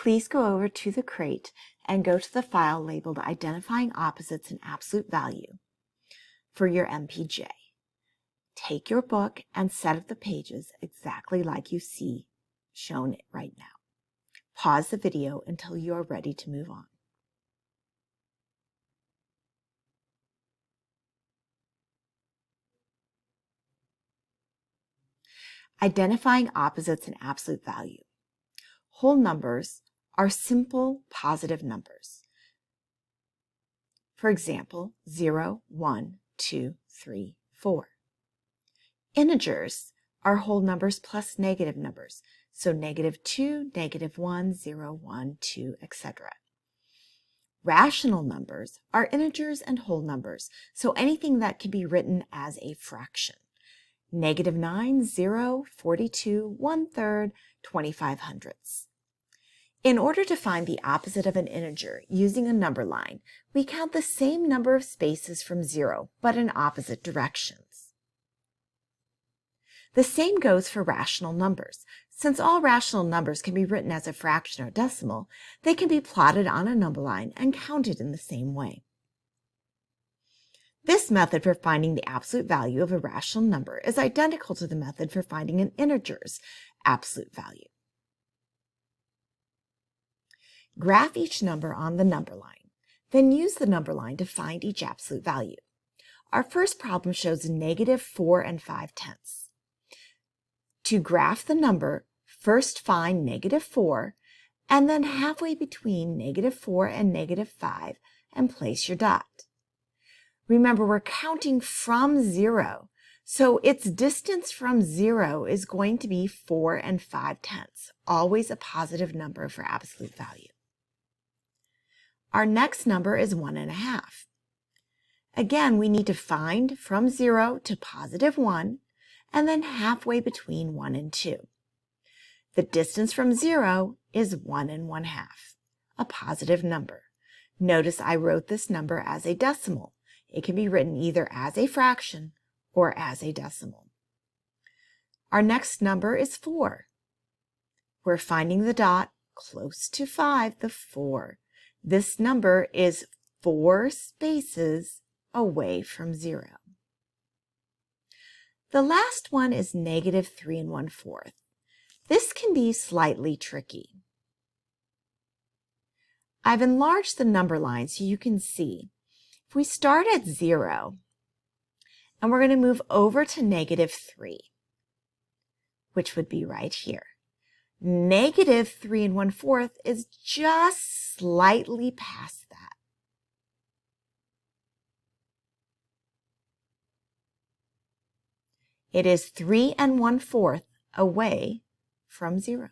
please go over to the crate and go to the file labeled Identifying Opposites and Absolute Value for your MPJ. Take your book and set up the pages exactly like you see shown right now. Pause the video until you are ready to move on. Identifying opposites and absolute value. Whole numbers are simple positive numbers. For example, 0, 1, 2, 3, 4. Integers are whole numbers plus negative numbers, so -2, -1, 0, 1, 2, etc. Rational numbers are integers and whole numbers, so anything that can be written as a fraction. -9, 0, 42, 1/3, 25 hundredths. In order to find the opposite of an integer using a number line, we count the same number of spaces from 0, but in opposite directions. The same goes for rational numbers. Since all rational numbers can be written as a fraction or decimal, they can be plotted on a number line and counted in the same way. This method for finding the absolute value of a rational number is identical to the method for finding an integer's absolute value. Graph each number on the number line, then use the number line to find each absolute value. Our first problem shows -4 and 5/10. To graph the number, first find -4 and then halfway between -4 and -5 and place your dot. Remember, we're counting from 0, so its distance from 0 is going to be 4 and 5/10, always a positive number for absolute value. Our next number is 1.5. Again, we need to find from 0 to +1 and then halfway between 1 and 2. The distance from 0 is 1 1/2, a positive number. Notice I wrote this number as a decimal. It can be written either as a fraction or as a decimal. Our next number is 4. We're finding the dot close to 5, the 4. This number is 4 spaces away from 0. The last one is -3 1/4. This can be slightly tricky. I've enlarged the number line so you can see. If we start at 0, and we're going to move over to -3, which would be right here. -3 1/4 is just slightly past that. It is 3 1/4 away from 0.